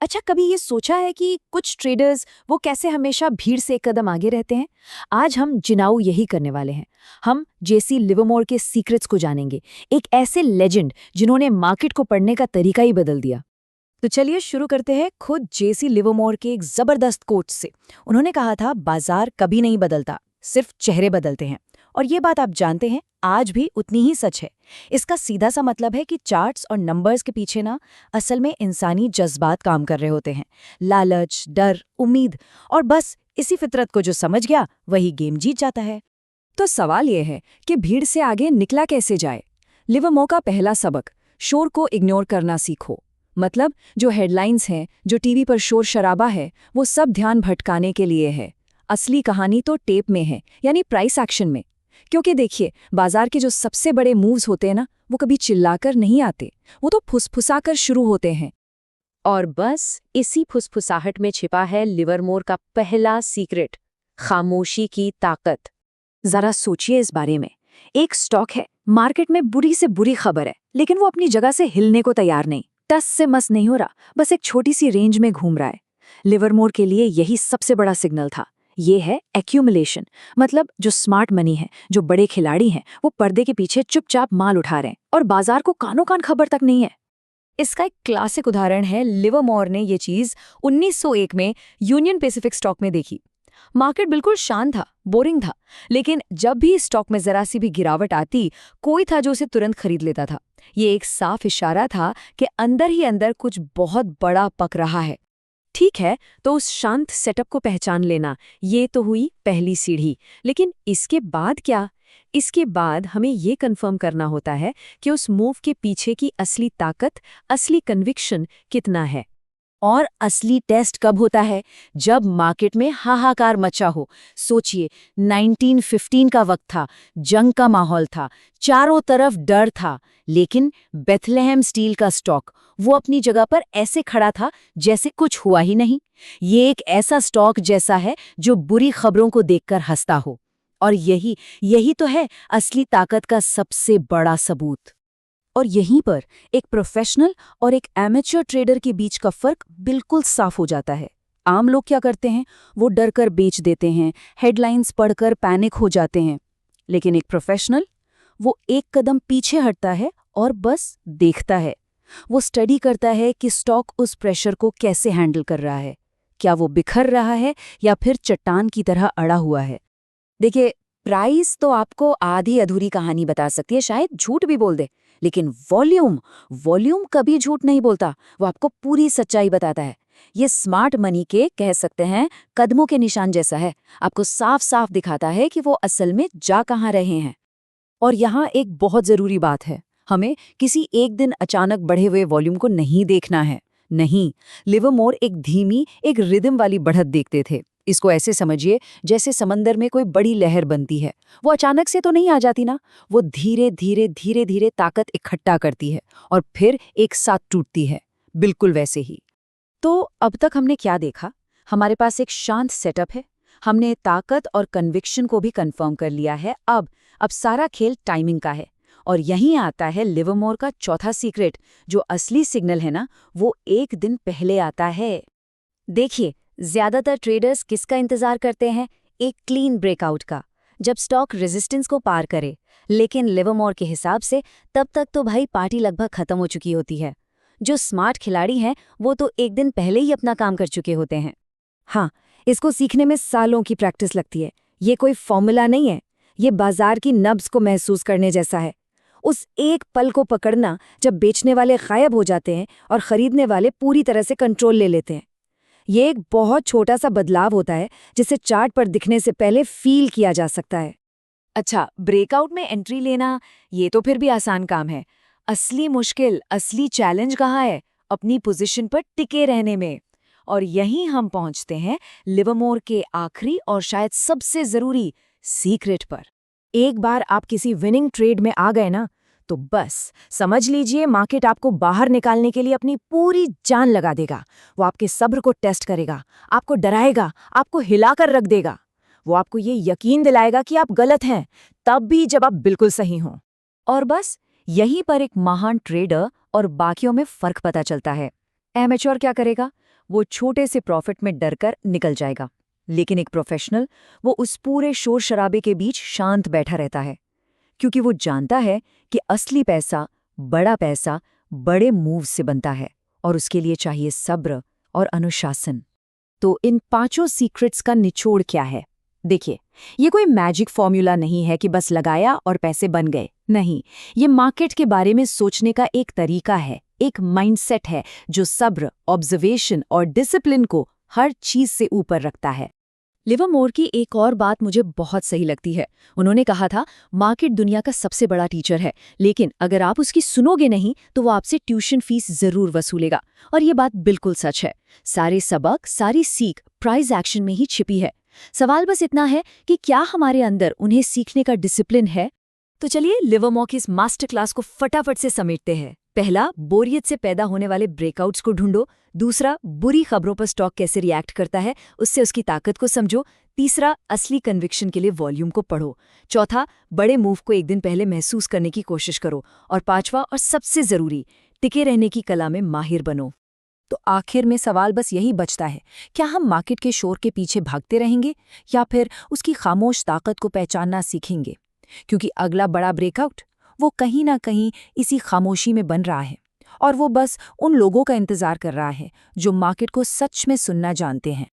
अच्छा, कभी ये सोचा है कि कुछ ट्रेडर्स वो कैसे हमेशा भीड़ से एक कदम आगे रहते हैं? आज हम जिनाऊ यही करने वाले हैं। हम जेसी लिवरमोर के सीक्रेट्स को जानेंगे, एक ऐसे लेजेंड जिन्होंने मार्केट को पढ़ने का तरीका ही बदल दिया। तो चलिए शुरू करते हैं खुद जेसी लिवरमोर के एक जबरदस्त कोट से। उन्होंने कहा था, बाजार कभी नहीं बदलता, सिर्फ चेहरे बदलते हैं। और ये बात आप जानते हैं, आज भी उतनी ही सच है। इसका सीधा सा मतलब है कि चार्ट्स और नंबर्स के पीछे ना असल में इंसानी जज्बात काम कर रहे होते हैं। लालच, डर, उम्मीद, और बस इसी फितरत को जो समझ गया वही गेम जीत जाता है। तो सवाल ये है कि भीड़ से आगे निकला कैसे जाए। लिवरमोर का पहला सबक, शोर को इग्नोर करना सीखो। मतलब जो हेडलाइंस हैं, जो टीवी पर शोर शराबा है, वो सब ध्यान भटकाने के लिए है। असली कहानी तो टेप में है, यानी प्राइस एक्शन में। क्योंकि देखिए, बाजार के जो सबसे बड़े मूव्स होते हैं ना, वो कभी चिल्लाकर नहीं आते, वो तो फुसफुसाकर शुरू होते हैं। और बस इसी फुसफुसाहट में छिपा है लिवरमोर का पहला सीक्रेट, खामोशी की ताकत। जरा सोचिए इस बारे में। एक स्टॉक है, मार्केट में बुरी से बुरी खबर है, लेकिन वो अपनी जगह से हिलने को तैयार नहीं, टस से मस नहीं हो रहा, बस एक छोटी सी रेंज में घूम रहा है। लिवरमोर के लिए यही सबसे बड़ा सिग्नल था। ये है एक्यूमुलेशन। मतलब जो स्मार्ट मनी है, जो बड़े खिलाड़ी हैं, वो पर्दे के पीछे चुपचाप माल उठा रहे हैं और बाजार को कानो कान खबर तक नहीं है। इसका एक क्लासिक उदाहरण है, लिवरमोर ने ये चीज 1901 में यूनियन पैसिफिक स्टॉक में देखी। मार्केट बिल्कुल शांत था, बोरिंग था, लेकिन जब भी स्टॉक में जरा सी भी गिरावट आती, कोई था जो उसे तुरंत खरीद लेता था। ये एक साफ इशारा था कि अंदर ही अंदर कुछ बहुत बड़ा पक रहा है। ठीक है, तो उस शांत सेटअप को पहचान लेना, ये तो हुई पहली सीढ़ी। लेकिन इसके बाद क्या? इसके बाद हमें ये कंफर्म करना होता है कि उस मूव के पीछे की असली ताकत, असली कन्विक्शन कितना है। और असली टेस्ट कब होता है? जब मार्केट में हाहाकार मचा हो। सोचिए, 1915 का वक्त था, जंग का माहौल था, चारों तरफ डर था, लेकिन बेथलेहेम स्टील का स्टॉक वो अपनी जगह पर ऐसे खड़ा था जैसे कुछ हुआ ही नहीं। ये एक ऐसा स्टॉक जैसा है जो बुरी खबरों को देखकर हंसता हो। और यही यही तो है असली ताकत का सबसे बड़ा सबूत। और यहीं पर एक प्रोफेशनल और एक एमेच्योर ट्रेडर के बीच का फर्क बिल्कुल साफ हो जाता है। आम लोग क्या करते हैं? वो डर कर बेच देते हैं, हेडलाइंस पढ़कर पैनिक हो जाते हैं। लेकिन एक प्रोफेशनल, वो एक कदम पीछे हटता है और बस देखता है। वो स्टडी करता है कि स्टॉक उस प्रेशर को कैसे हैंडल कर रहा है। क्या वो बिखर रहा है या फिर चट्टान की तरह अड़ा हुआ है? देखिए, प्राइस तो आपको आधी अधूरी कहानी बता सकती है, शायद झूठ भी बोल दे, लेकिन वॉल्यूम वॉल्यूम कभी झूठ नहीं बोलता, वो आपको पूरी सच्चाई बताता है। ये स्मार्ट मनी के, कह सकते हैं, कदमों के निशान जैसा है। आपको साफ साफ दिखाता है कि वो असल में जा कहाँ रहे हैं। और यहाँ एक बहुत जरूरी बात है, हमें किसी एक दिन अचानक बढ़े हुए वॉल्यूम को नहीं देखना है। नहीं, लिवरमोर एक धीमी, एक रिदम वाली बढ़त देखते थे। इसको ऐसे समझिए जैसे समंदर में कोई बड़ी लहर बनती है। वो अचानक से तो नहीं आ जाती ना, वो धीरे धीरे धीरे धीरे ताकत इकट्ठा करती है और फिर एक साथ टूटती है, बिल्कुल वैसे ही। तो अब तक हमने क्या देखा? हमारे पास एक शांत सेटअप है, हमने ताकत और कन्विक्शन को भी कंफर्म कर लिया है। अब सारा खेल टाइमिंग का है। और यहीं आता है लिवरमोर का चौथा सीक्रेट, जो असली सिग्नल है ना, वो एक दिन पहले आता है। देखिए, ज्यादातर ट्रेडर्स किसका इंतजार करते हैं? एक क्लीन ब्रेकआउट का, जब स्टॉक रेजिस्टेंस को पार करे। लेकिन लिवरमोर के हिसाब से तब तक तो भाई पार्टी लगभग खत्म हो चुकी होती है। जो स्मार्ट खिलाड़ी हैं, वो तो एक दिन पहले ही अपना काम कर चुके होते हैं। हाँ, इसको सीखने में सालों की प्रैक्टिस लगती है। ये कोई फॉर्मूला नहीं है, ये बाजार की नब्ज को महसूस करने जैसा है। उस एक पल को पकड़ना जब बेचने वाले गायब हो जाते हैं और खरीदने वाले पूरी तरह से कंट्रोल ले लेते हैं। ये एक बहुत छोटा सा बदलाव होता है, जिसे चार्ट पर दिखने से पहले फील किया जा सकता है। अच्छा, ब्रेकआउट में एंट्री लेना, ये तो फिर भी आसान काम है। असली मुश्किल, असली चैलेंज कहाँ है? अपनी पोजीशन पर टिके रहने में। और यहीं हम पहुंचते हैं लिवरमोर के आखिरी और शायद सबसे जरूरी सीक्रेट पर। एक बार आप किसी विनिंग ट्रेड में आ गए ना, तो बस समझ लीजिए मार्केट आपको बाहर निकालने के लिए अपनी पूरी जान लगा देगा। वो आपके सब्र को टेस्ट करेगा, आपको डराएगा, आपको हिलाकर रख देगा। वो आपको ये यकीन दिलाएगा कि आप गलत हैं, तब भी जब आप बिल्कुल सही हों। और बस यहीं पर एक महान ट्रेडर और बाकियों में फर्क पता चलता है। एमेच्योर क्या करेगा? वो छोटे से प्रॉफिट में डरकर निकल जाएगा। लेकिन एक प्रोफेशनल, वो उस पूरे शोर शराबे के बीच शांत बैठा रहता है, क्योंकि वो जानता है कि असली पैसा, बड़े मूव से बनता है और उसके लिए चाहिए सब्र और अनुशासन। तो इन 5 सीक्रेट्स का निचोड़ क्या है? देखिए, ये कोई मैजिक फॉर्मूला नहीं है कि बस लगाया और पैसे बन गए। नहीं, ये मार्केट के बारे में सोचने का एक तरीका है, एक माइंडसेट है जो सब्र, ऑब्जर्वेशन और डिसिप्लिन को हर चीज से ऊपर रखता है। लिवरमोर की एक और बात मुझे बहुत सही लगती है। उन्होंने कहा था, मार्केट दुनिया का सबसे बड़ा टीचर है, लेकिन अगर आप उसकी सुनोगे नहीं तो वो आपसे ट्यूशन फीस जरूर वसूलेगा। और ये बात बिल्कुल सच है। सारे सबक, सारी सीख प्राइस एक्शन में ही छिपी है। सवाल बस इतना है कि क्या हमारे अंदर उन्हें सीखने का डिसिप्लिन है? तो चलिए लिवरमोर की इस मास्टर क्लास को फटाफट से समेटते हैं। पहला, बोरियत से पैदा होने वाले ब्रेकआउट्स को ढूंढो। दूसरा, बुरी खबरों पर स्टॉक कैसे रिएक्ट करता है, उससे उसकी ताकत को समझो। तीसरा, असली कन्विक्शन के लिए वॉल्यूम को पढ़ो। चौथा, बड़े मूव को एक दिन पहले महसूस करने की कोशिश करो। और पांचवा और सबसे जरूरी, टिके रहने की कला में माहिर बनो। तो आखिर में सवाल बस यही बचता है, क्या हम मार्केट के शोर के पीछे भागते रहेंगे या फिर उसकी खामोश ताकत को पहचानना सीखेंगे? क्योंकि अगला बड़ा ब्रेकआउट वो कहीं ना कहीं इसी खामोशी में बन रहा है, और वो बस उन लोगों का इंतजार कर रहा है जो मार्केट को सच में सुनना जानते हैं।